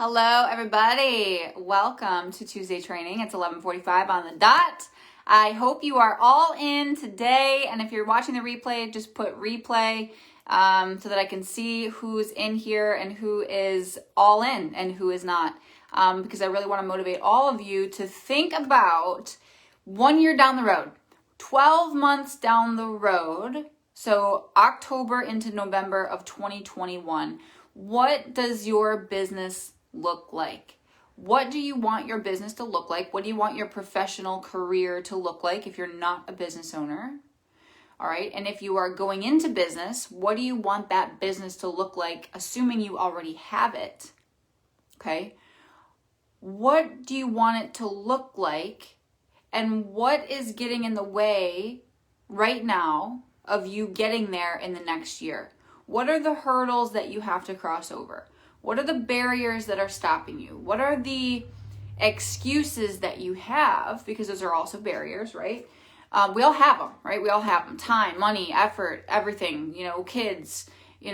Hello, everybody. Welcome to Tuesday training. It's 11:45 on the dot. I hope you are all in today. And if you're watching the replay, just put replay so that I can see who's in here and who is all in and who is not. Because I really want to motivate all of you to think about 1 year down the road, 12 months down the road. So October into November of 2021. What does your business look like? What do you want your business to look like? What do you want your professional career to look like if you're not a business owner? All right. And if you are going into business, what do you want that business to look like, assuming you already have it? Okay. What do you want it to look like? And what is getting in the way right now of you getting there in the next year? What are the hurdles that you have to cross over? What are the barriers that are stopping you? What are the excuses that you have? Because those are also barriers, right? We all have them, right? We all have them. Time, money, effort, everything, kids, we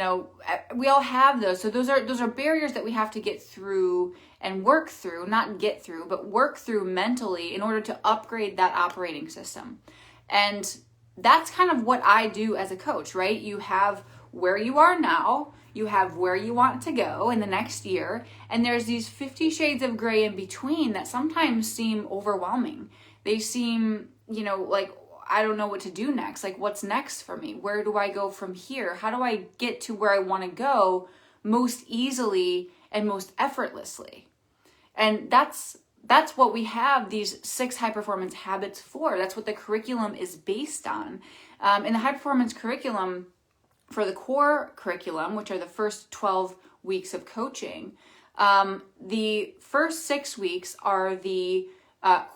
all have those. So those are barriers that we have to get through and work through, not get through, but work through mentally in order to upgrade that operating system. And that's kind of what I do as a coach, right? You have where you are now, you have where you want to go in the next year, and there's these 50 shades of gray in between that sometimes seem overwhelming. They seem, like, I don't know what to do next. Like, what's next for me? Where do I go from here? How do I get to where I want to go most easily and most effortlessly? And that's what we have these 6 high performance habits for. That's what the curriculum is based on. In the high performance curriculum, for the core curriculum, which are the first 12 weeks of coaching, the first 6 weeks are the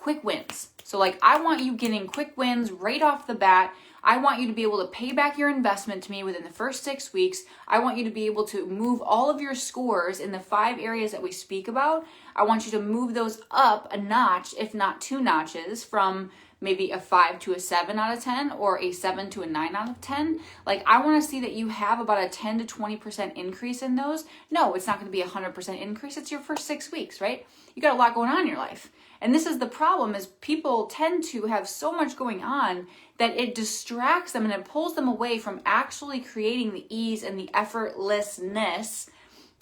quick wins. So I want you getting quick wins right off the bat. I want you to be able to pay back your investment to me within the first 6 weeks. I want you to be able to move all of your scores in the 5 areas that we speak about. I want you to move those up a notch, if not 2 notches, from maybe a 5 to a 7 out of 10 or a 7 to a 9 out of 10. I want to see that you have about a 10 to 20% increase in those. No, it's not going to be a 100% increase. It's your first 6 weeks, right? You got a lot going on in your life. And this is the problem, is people tend to have so much going on that it distracts them and it pulls them away from actually creating the ease and the effortlessness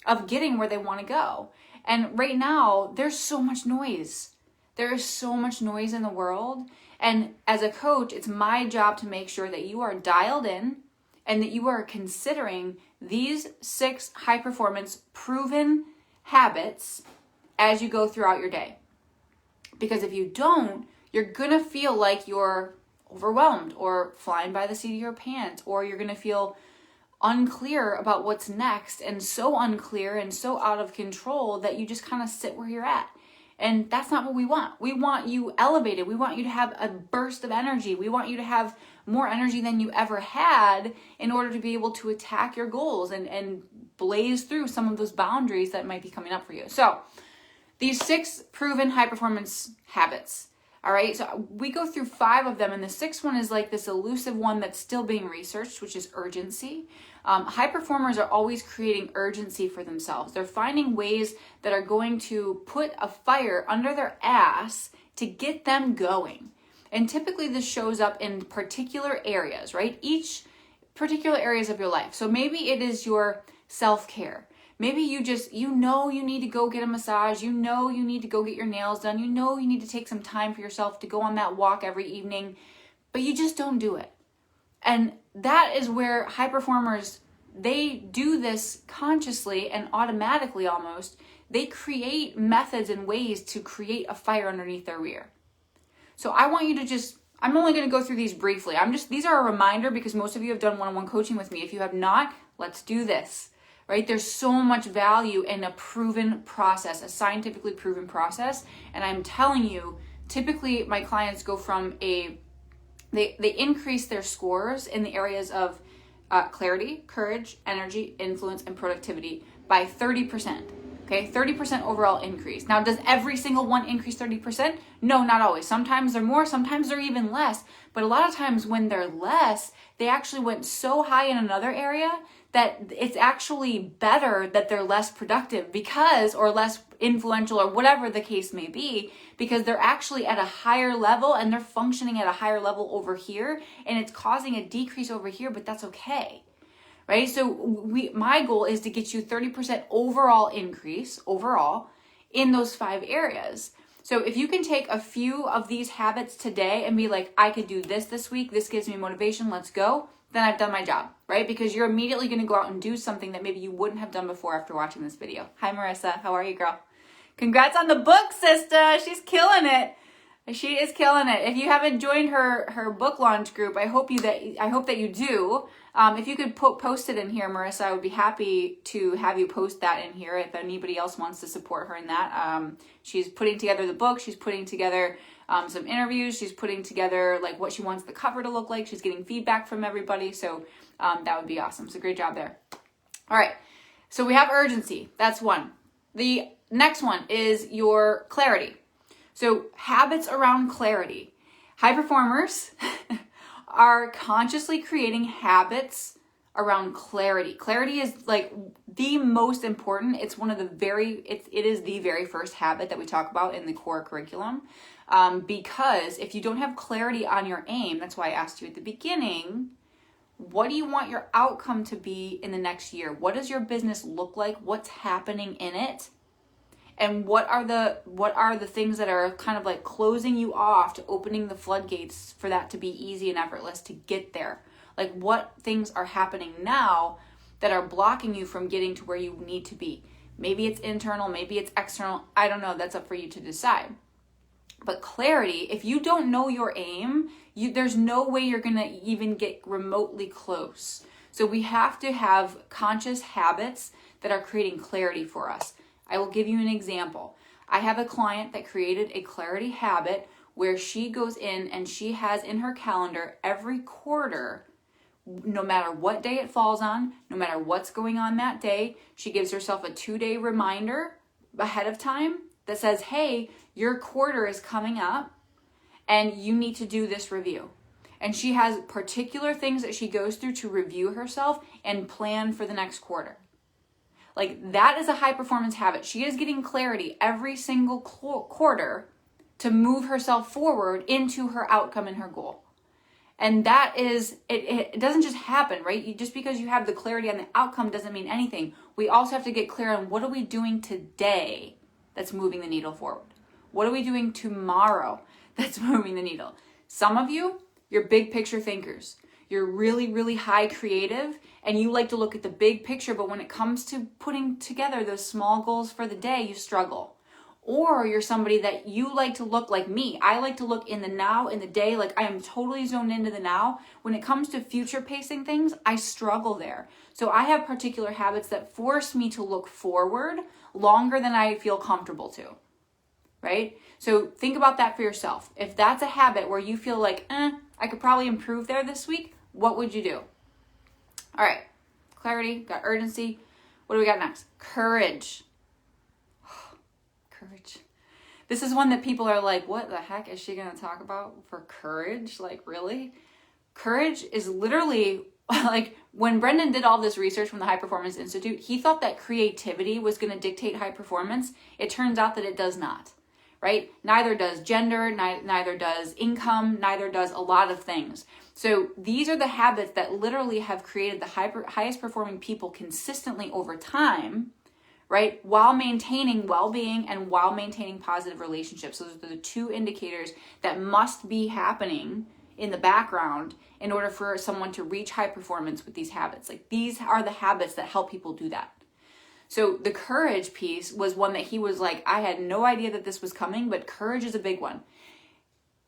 of getting where they want to go. And right now, there's so much noise. There is so much noise in the world. And as a coach, it's my job to make sure that you are dialed in and that you are considering these 6 high performance proven habits as you go throughout your day. Because if you don't, you're going to feel like you're overwhelmed or flying by the seat of your pants, or you're going to feel unclear about what's next, and so unclear and so out of control that you just kind of sit where you're at. And that's not what we want. We want you elevated. We want you to have a burst of energy. We want you to have more energy than you ever had in order to be able to attack your goals and blaze through some of those boundaries that might be coming up for you. So these 6 proven high performance habits. All right, so we go through 5 of them, and the 6th one is like this elusive one that's still being researched, which is urgency. High performers are always creating urgency for themselves. They're finding ways that are going to put a fire under their ass to get them going. And typically this shows up in particular areas, right? Each particular areas of your life. So maybe it is your self-care. Maybe you need to go get a massage. You need to go get your nails done. You need to take some time for yourself to go on that walk every evening, but you just don't do it. And that is where high performers, they do this consciously and automatically almost. They create methods and ways to create a fire underneath their rear. So I want you to I'm only going to go through these briefly. These are a reminder because most of you have done one-on-one coaching with me. If you have not, let's do this. Right? There's so much value in a proven process, a scientifically proven process. And I'm telling you, typically my clients go from they increase their scores in the areas of clarity, courage, energy, influence, and productivity by 30%. Okay, 30% overall increase. Now, does every single one increase 30%? No, not always. Sometimes they're more, sometimes they're even less. But a lot of times when they're less, they actually went so high in another area that it's actually better that they're less productive because, or less influential or whatever the case may be, because they're actually at a higher level and they're functioning at a higher level over here, and it's causing a decrease over here, but that's okay. Right? So my goal is to get you 30% overall increase overall in those 5 areas. So if you can take a few of these habits today and be like, I could do this week, this gives me motivation, let's go, then I've done my job, right? Because you're immediately going to go out and do something that maybe you wouldn't have done before after watching this video. Hi, Marissa. How are you, girl? Congrats on the book, sister. She's killing it. She is killing it. If you haven't joined her book launch group, I hope that you do. If you could post it in here, Marissa, I would be happy to have you post that in here if anybody else wants to support her in that. She's putting together the book. She's putting together some interviews. She's putting together like what she wants the cover to look like. She's getting feedback from everybody. So that would be awesome. So great job there. All right. So we have urgency. That's one. The next one is your clarity. So habits around clarity. High performers are consciously creating habits around clarity. Clarity is like the most important. It's one of the it is the very first habit that we talk about in the core curriculum. Because if you don't have clarity on your aim, that's why I asked you at the beginning, what do you want your outcome to be in the next year? What does your business look like? What's happening in it? And what are the things that are kind of like closing you off to opening the floodgates for that to be easy and effortless to get there? Like what things are happening now that are blocking you from getting to where you need to be? Maybe it's internal, maybe it's external. I don't know. That's up for you to decide. But clarity, if you don't know your aim, there's no way you're going to even get remotely close. So we have to have conscious habits that are creating clarity for us. I will give you an example. I have a client that created a clarity habit where she goes in and she has in her calendar every quarter, no matter what day it falls on, no matter what's going on that day, she gives herself a 2-day reminder ahead of time that says, hey, your quarter is coming up and you need to do this review. And she has particular things that she goes through to review herself and plan for the next quarter. Like that is a high performance habit. She is getting clarity every single quarter to move herself forward into her outcome and her goal. And that is, it doesn't just happen, right? Just because you have the clarity on the outcome doesn't mean anything. We also have to get clear on what are we doing today that's moving the needle forward? What are we doing tomorrow that's moving the needle? Some of you, you're big picture thinkers. You're really, really high creative and you like to look at the big picture, but when it comes to putting together those small goals for the day, you struggle. Or you're somebody that you like to look like me. I like to look in the now, in the day, like I am totally zoned into the now. When it comes to future pacing things, I struggle there. So I have particular habits that force me to look forward longer than I feel comfortable to, right? So think about that for yourself. If that's a habit where you feel like, I could probably improve there this week, what would you do? All right, clarity, got urgency. What do we got next? Courage. Courage. This is one that people are like, what the heck is she going to talk about for courage? Like, really? Courage is literally like when Brendan did all this research from the High Performance Institute, he thought that creativity was going to dictate high performance. It turns out that it does not. Right? Neither does gender, neither does income, neither does a lot of things. So these are the habits that literally have created the highest performing people consistently over time, right? While maintaining well-being and while maintaining positive relationships. Those are the 2 indicators that must be happening in the background in order for someone to reach high performance with these habits. Like these are the habits that help people do that. So the courage piece was one that he was like, I had no idea that this was coming, but courage is a big one.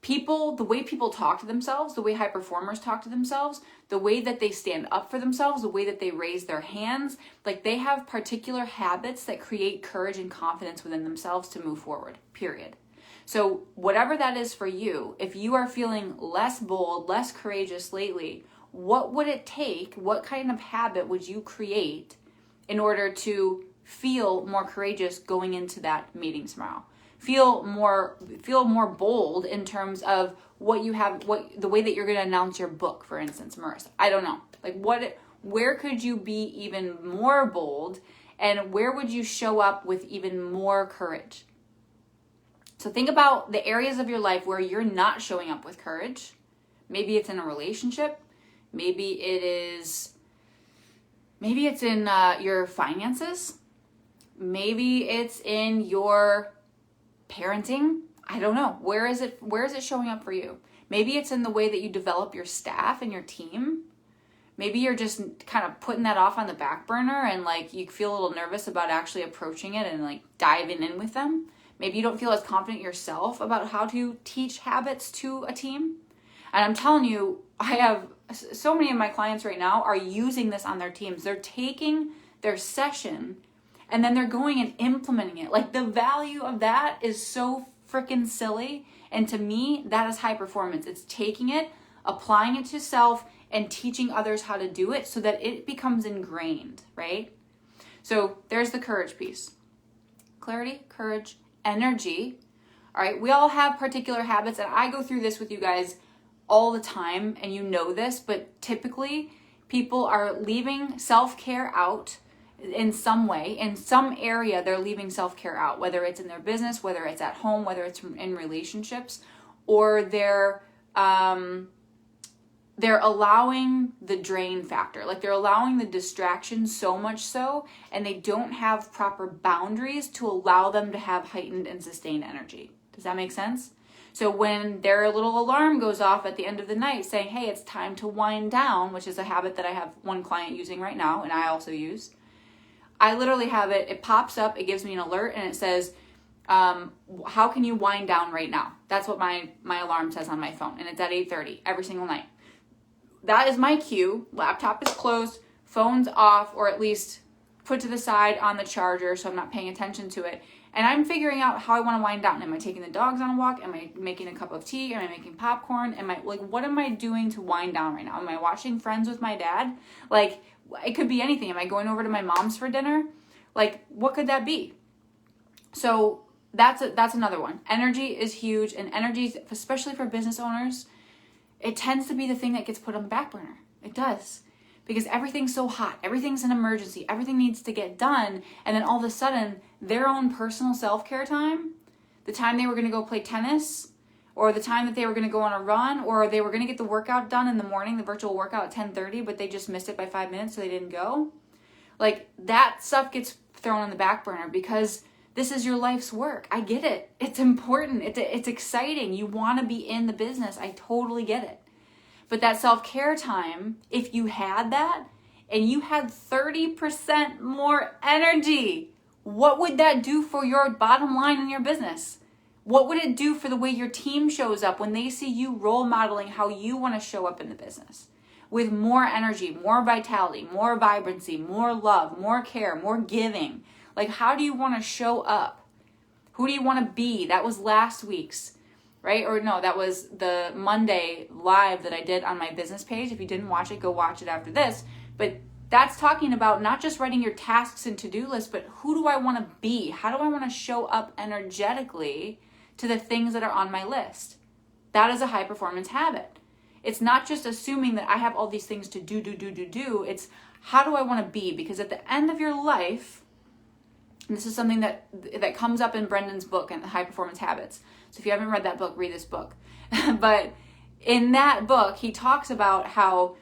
People, the way people talk to themselves, the way high performers talk to themselves, the way that they stand up for themselves, the way that they raise their hands, like they have particular habits that create courage and confidence within themselves to move forward, period. So whatever that is for you, if you are feeling less bold, less courageous lately, what would it take? What kind of habit would you create in order to feel more courageous going into that meeting tomorrow. Feel more bold in terms of what you have, the way that you're going to announce your book, for instance, Marissa. I don't know. Like where could you be even more bold, and where would you show up with even more courage? So think about the areas of your life where you're not showing up with courage. Maybe it's in a relationship. Maybe it's in your finances. Maybe it's in your parenting. I don't know. Where is it showing up for you? Maybe it's in the way that you develop your staff and your team. Maybe you're just kind of putting that off on the back burner, and like you feel a little nervous about actually approaching it and like diving in with them. Maybe you don't feel as confident yourself about how to teach habits to a team. And I'm telling you, I have so many of my clients right now are using this on their teams. They're taking their session and then they're going and implementing it. Like the value of that is so freaking silly. And to me, that is high performance. It's taking it, applying it to self, and teaching others how to do it so that it becomes ingrained, right? So there's the courage piece. Clarity, courage, energy. All right, we all have particular habits, and I go through this with you guys all the time, and you know this, but typically people are leaving self-care out in some way. In some area, they're leaving self-care out, whether it's in their business, whether it's at home, whether it's in relationships, or they're allowing the drain factor. Like they're allowing the distraction so much so, and they don't have proper boundaries to allow them to have heightened and sustained energy. Does that make sense? So when their little alarm goes off at the end of the night saying, hey, it's time to wind down, which is a habit that I have one client using right now, and I also use, I literally have it pops up, it gives me an alert, and it says, how can you wind down right now? That's what my alarm says on my phone, and it's at 8:30 every single night. That is my cue. Laptop is closed, phone's off, or at least put to the side on the charger so I'm not paying attention to it. And I'm figuring out how I want to wind down. Am I taking the dogs on a walk? Am I making a cup of tea? Am I making popcorn? What am I doing to wind down right now? Am I watching Friends with my dad? Like, it could be anything. Am I going over to my mom's for dinner? Like, what could that be? So that's another one. Energy is huge, and energy, especially for business owners, it tends to be the thing that gets put on the back burner. It does. Because everything's so hot. Everything's an emergency. Everything needs to get done. And then all of a sudden, their own personal self-care time, the time they were going to go play tennis, or the time that they were going to go on a run, or they were going to get the workout done in the morning, the virtual workout at 10:30, but they just missed it by 5 minutes, so they didn't go. Like, that stuff gets thrown on the back burner because this is your life's work. I get it. It's important. It's exciting. You want to be in the business. I totally get it. But that self-care time, if you had that and you had 30% more energy, what would that do for your bottom line in your business? What would it do for the way your team shows up when they see you role modeling how you want to show up in the business? With more energy, more vitality, more vibrancy, more love, more care, more giving. Like, how do you want to show up? Who do you want to be? That was last week's, right? Or no, that was the Monday live that I did on my business page. If you didn't watch it, go watch it after this. But that's talking about not just writing your tasks and to-do list, but who do I want to be? How do I want to show up energetically to the things that are on my list? That is a high performance habit. It's not just assuming that I have all these things to do. It's how do I want to be? Because at the end of your life, and this is something that comes up in Brendan's book and the High Performance Habits. So if you haven't read that book, read this book. But in that book, he talks about how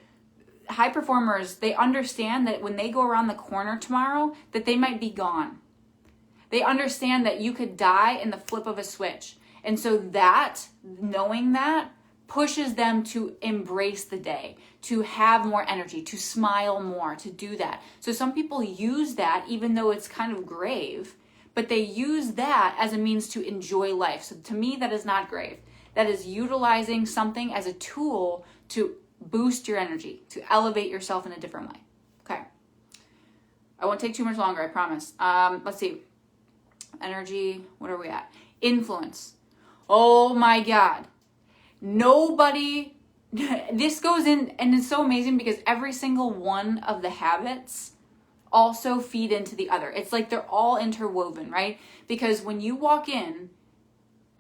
high performers, they understand that when they go around the corner tomorrow, that they might be gone. They understand that you could die in the flip of a switch. And so that, knowing that, pushes them to embrace the day, to have more energy, to smile more, to do that. So some people use that even though it's kind of grave, but they use that as a means to enjoy life. So to me, that is not grave. That is utilizing something as a tool to boost your energy, to elevate yourself in a different way. Okay. I won't take too much longer, I promise. Let's see. Energy, what are we at? Influence. Oh my God. Nobody, this goes in, and it's so amazing because every single one of the habits also feed into the other. It's like they're all interwoven, right? Because when you walk in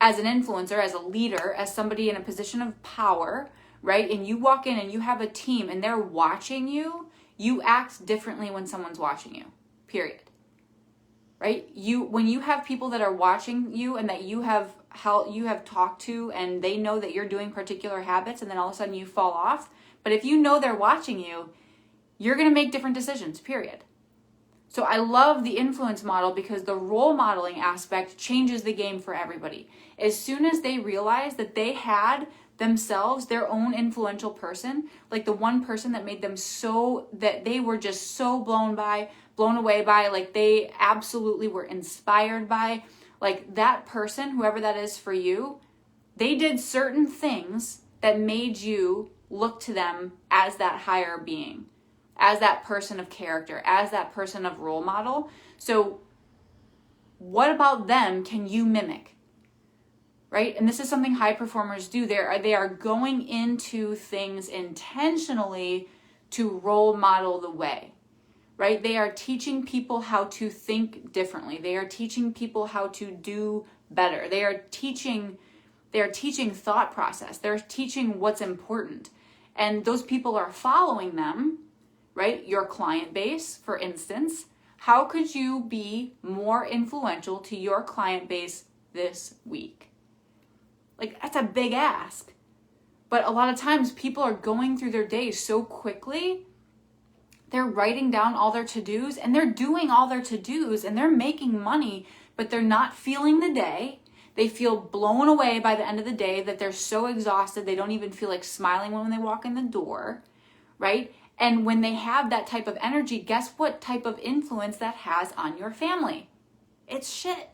as an influencer, as a leader, as somebody in a position of power, right? And you walk in and you have a team and they're watching you, you act differently when someone's watching you, period. Right? When you have people that are watching you and that you have talked to and they know that you're doing particular habits and then all of a sudden you fall off. But if you know they're watching you, you're going to make different decisions, period. So I love the influence model because the role modeling aspect changes the game for everybody. As soon as they realize that they had themselves their own influential person, like the one person that made them so that they were just so blown away by, like they absolutely were inspired by, like that person, whoever that is for you, they did certain things that made you look to them as that higher being, as that person of character, as that person of role model. So what about them can you mimic? Right? And this is something high performers do. They are going into things intentionally to role model the way. Right? They are teaching people how to think differently. They are teaching people how to do better. They are teaching thought process. They're teaching what's important. And those people are following them, right? Your client base, for instance. How could you be more influential to your client base this week? Like, that's a big ask. But a lot of times people are going through their days so quickly. They're writing down all their to-dos and they're doing all their to-dos and they're making money, but they're not feeling the day. They feel blown away by the end of the day, that they're so exhausted they don't even feel like smiling when they walk in the door, right? And when they have that type of energy, guess what type of influence that has on your family? It's shit.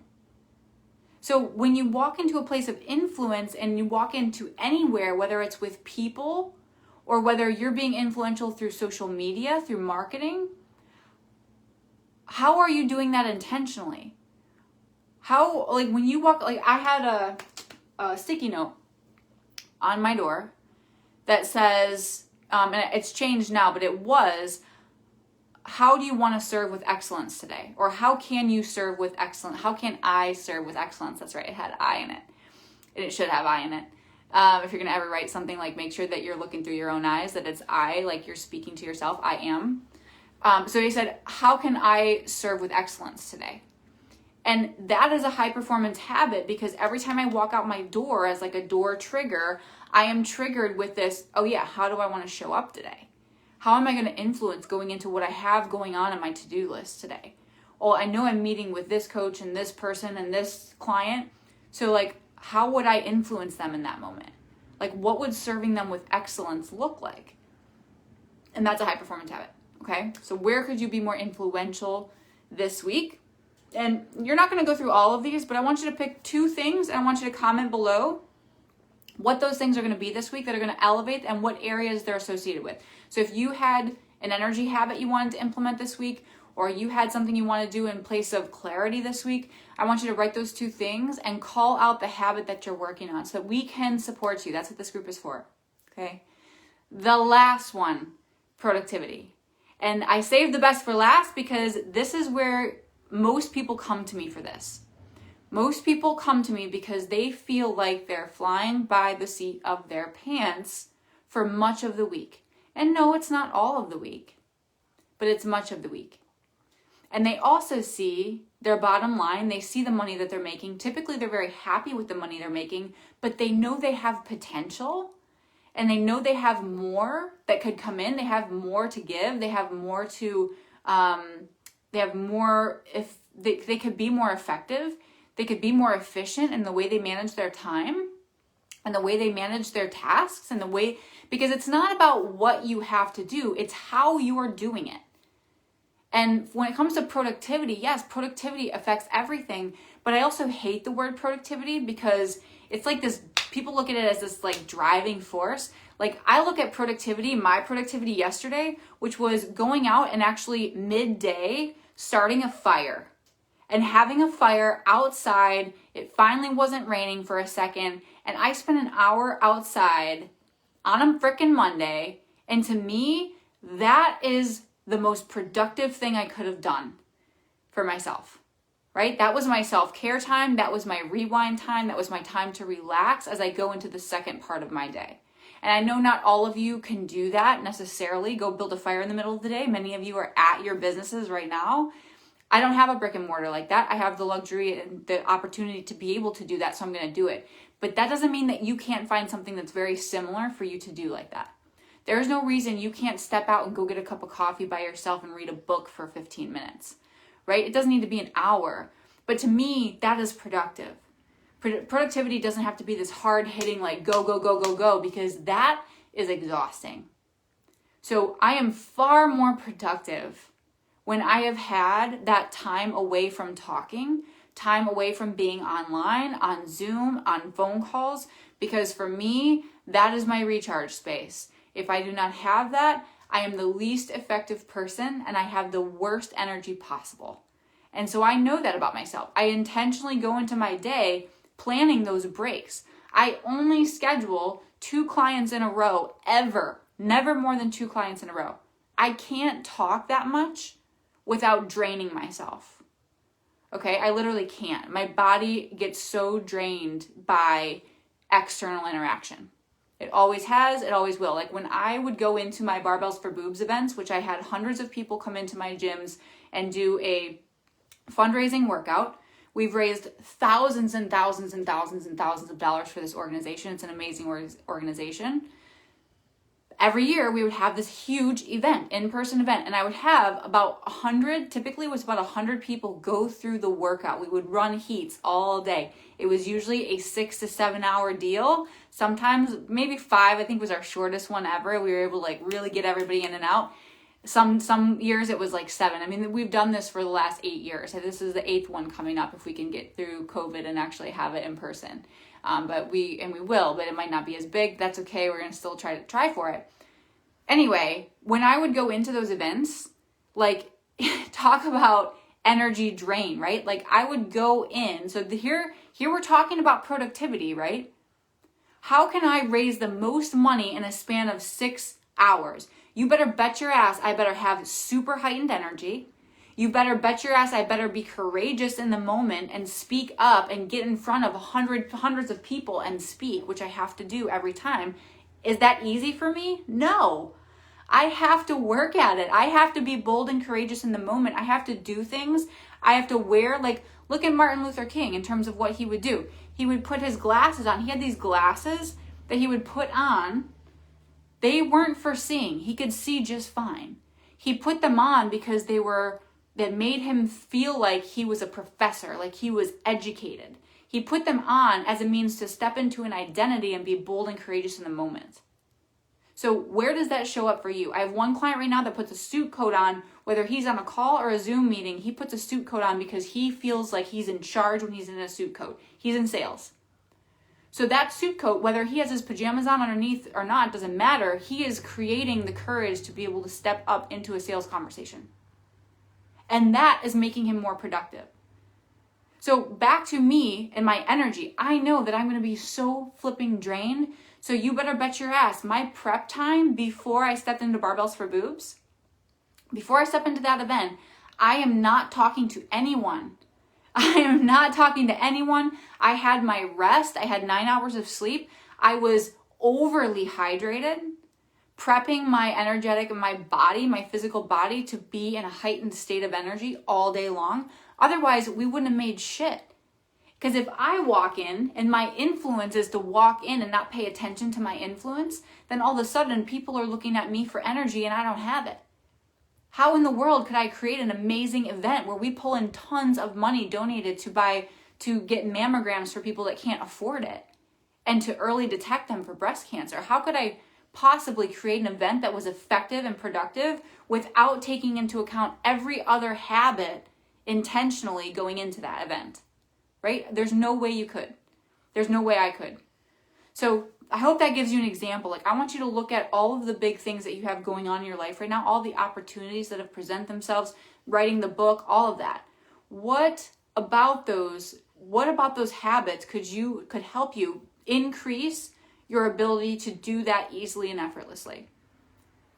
So when you walk into a place of influence and you walk into anywhere, whether it's with people or whether you're being influential through social media, through marketing, how are you doing that intentionally? How, like when you walk, like I had a sticky note on my door that says, and it's changed now, but it was, how do you want to serve with excellence today? Or how can you serve with excellence? How can I serve with excellence? That's right, it had I in it. And it should have I in it. If you're going to ever write something, like make sure that you're looking through your own eyes, that it's I, like you're speaking to yourself, I am. So he said, how can I serve with excellence today? And that is a high performance habit because every time I walk out my door as like a door trigger, I am triggered with this, oh yeah, how do I want to show up today? How am I going to influence going into what I have going on my to-do list today? Well, I know I'm meeting with this coach and this person and this client. So like, how would I influence them in that moment? Like, what would serving them with excellence look like? And that's a high performance habit. Okay. So where could you be more influential this week? And you're not going to go through all of these, but I want you to pick 2 things and I want you to comment below what those things are going to be this week that are going to elevate and what areas they're associated with. So if you had an energy habit you wanted to implement this week, or you had something you want to do in place of clarity this week, I want you to write those 2 things and call out the habit that you're working on so that we can support you. That's what this group is for. Okay. The last one, productivity. And I saved the best for last because this is where most people come to me for this. Most people come to me because they feel like they're flying by the seat of their pants for much of the week. And no, it's not all of the week, but it's much of the week. And they also see their bottom line. They see the money that they're making. Typically, they're very happy with the money they're making, but they know they have potential and they know they have more that could come in. They have more to give. They have more to, if they could be more effective. They could be more efficient in the way they manage their time and the way they manage their tasks and the way, because it's not about what you have to do, it's how you are doing it. And when it comes to productivity, yes, productivity affects everything, but I also hate the word productivity because it's like this, people look at it as this like driving force. Like I look at productivity, my productivity yesterday, which was going out and actually midday starting a fire. And having a fire outside, it finally wasn't raining for a second, and I spent an hour outside on a frickin' Monday, and to me, that is the most productive thing I could have done for myself, right? That was my self-care time. That was my rewind time. That was my time to relax as I go into the second part of my day. And I know not all of you can do that necessarily. Go build a fire in the middle of the day. Many of you are at your businesses right now. I don't have a brick and mortar like that. I have the luxury and the opportunity to be able to do that, so I'm going to do it. But that doesn't mean that you can't find something that's very similar for you to do like that. There's no reason you can't step out and go get a cup of coffee by yourself and read a book for 15 minutes, right? It doesn't need to be an hour. But to me, that is productive. Productivity doesn't have to be this hard-hitting, like go, go, go, go, go, because that is exhausting. So I am far more productive when I have had that time away from talking, time away from being online, on Zoom, on phone calls, because for me, that is my recharge space. If I do not have that, I am the least effective person and I have the worst energy possible. And so I know that about myself. I intentionally go into my day planning those breaks. I only schedule 2 clients in a row ever, never more than 2 clients in a row. I can't talk that much without draining myself. Okay, I literally can't. My body gets so drained by external interaction. It always has, it always will. Like when I would go into my Barbells for Boobs events, which I had hundreds of people come into my gyms and do a fundraising workout. We've raised thousands and thousands and thousands and thousands of dollars for this organization. It's an amazing organization. Every year we would have this huge event, in-person event, and I would have about 100, typically it was about 100 people go through the workout. We would run heats all day. It was usually a 6 to 7 hour deal. Sometimes maybe 5, I think was our shortest one ever. We were able to like really get everybody in and out. Some years it was like 7. I mean, we've done this for the last 8 years. So this is the 8th one coming up if we can get through COVID and actually have it in person. But we will, but it might not be as big. That's okay. We're going to still try for it. Anyway, when I would go into those events, like talk about energy drain, right? Like I would go in. So here we're talking about productivity, right? How can I raise the most money in a span of 6 hours? You better bet your ass I better have super heightened energy. You better bet your ass I better be courageous in the moment and speak up and get in front of hundreds of people and speak, which I have to do every time. Is that easy for me? No. I have to work at it. I have to be bold and courageous in the moment. I have to do things. I have to wear, like, look at Martin Luther King in terms of what he would do. He would put his glasses on. He had these glasses that he would put on. They weren't for seeing. He could see just fine. He put them on because that made him feel like he was a professor, like he was educated. He put them on as a means to step into an identity and be bold and courageous in the moment. So where does that show up for you? I have one client right now that puts a suit coat on, whether he's on a call or a Zoom meeting, he puts a suit coat on because he feels like he's in charge when he's in a suit coat. He's in sales. So that suit coat, whether he has his pajamas on underneath or not, doesn't matter. He is creating the courage to be able to step up into a sales conversation. And that is making him more productive. So back to me and my energy. I know that I'm going to be so flipping drained. So you better bet your ass. My prep time before I stepped into Barbells for Boobs, before I step into that event, I am not talking to anyone. I am not talking to anyone. I had my rest. I had 9 hours of sleep. I was overly hydrated, prepping my energetic and my body, my physical body, to be in a heightened state of energy all day long. Otherwise, we wouldn't have made shit. Because if I walk in and my influence is to walk in and not pay attention to my influence, then all of a sudden people are looking at me for energy and I don't have it. How in the world could I create an amazing event where we pull in tons of money donated to get mammograms for people that can't afford it and to early detect them for breast cancer? How could I possibly create an event that was effective and productive without taking into account every other habit intentionally going into that event? Right? There's no way you could. There's no way I could. So I hope that gives you an example. Like, I want you to look at all of the big things that you have going on in your life right now, all the opportunities that have presented themselves, writing the book, all of that. What about those habits could help you increase your ability to do that easily and effortlessly?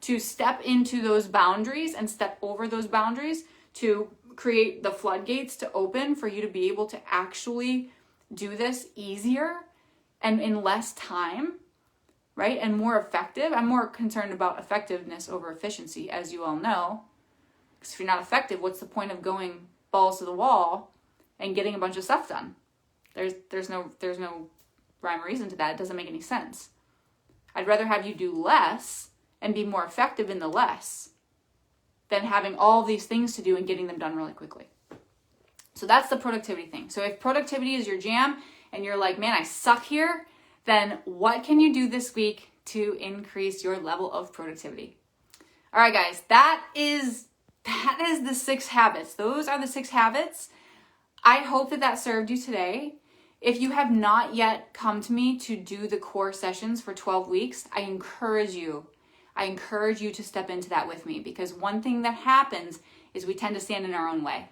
to step into those boundaries and step over those boundaries to create the floodgates to open for you to be able to actually do this easier and in less time, right? And more effective. I'm more concerned about effectiveness over efficiency, as you all know. Because if you're not effective, what's the point of going balls to the wall and getting a bunch of stuff done? There's no rhyme or reason to that. It doesn't make any sense. I'd rather have you do less and be more effective in the less than having all these things to do and getting them done really quickly. So that's the productivity thing. So if productivity is your jam and you're like, man, I suck here, then what can you do this week to increase your level of productivity? All right, guys, that is the 6 habits. Those are the 6 habits. I hope that served you today. If you have not yet come to me to do the core sessions for 12 weeks, I encourage you to step into that with me, because one thing that happens is we tend to stand in our own way,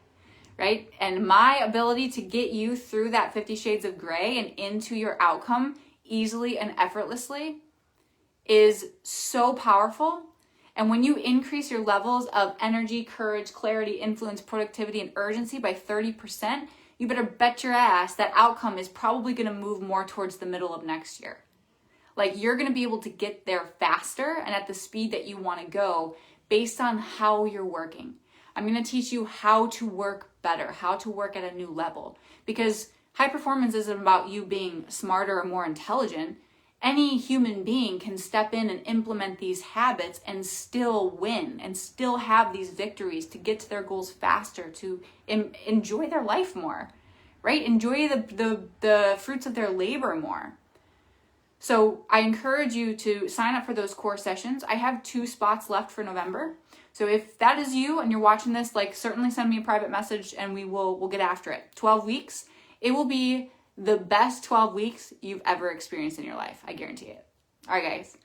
right? And my ability to get you through that 50 Shades of Gray and into your outcome easily and effortlessly is so powerful. And when you increase your levels of energy, courage, clarity, influence, productivity, and urgency by 30%, you better bet your ass that outcome is probably going to move more towards the middle of next year. Like, you're going to be able to get there faster and at the speed that you want to go based on how you're working. I'm going to teach you how to work better, how to work at a new level, because high performance isn't about you being smarter or more intelligent. Any human being can step in and implement these habits and still win and still have these victories to get to their goals faster, to enjoy their life more, right? Enjoy the fruits of their labor more. So I encourage you to sign up for those core sessions. I have 2 spots left for November. So if that is you and you're watching this, like, certainly send me a private message and we'll get after it. 12 weeks. It will be the best 12 weeks you've ever experienced in your life. I guarantee it. All right, guys.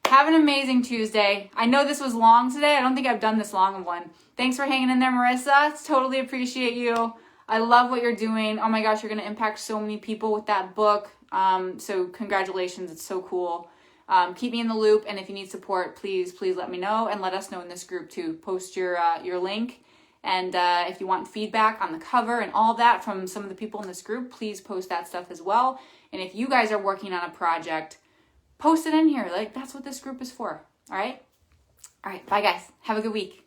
Have an amazing Tuesday. I know this was long today. I don't think I've done this long of one. Thanks for hanging in there, Marissa. Totally appreciate you. I love what you're doing. Oh my gosh, you're going to impact so many people with that book. So congratulations. It's so cool. Keep me in the loop. And if you need support, please let me know, and let us know in this group too. Post your link. And if you want feedback on the cover and all that from some of the people in this group, please post that stuff as well. And if you guys are working on a project, post it in here. Like, that's what this group is for. All right? All right. Bye, guys. Have a good week.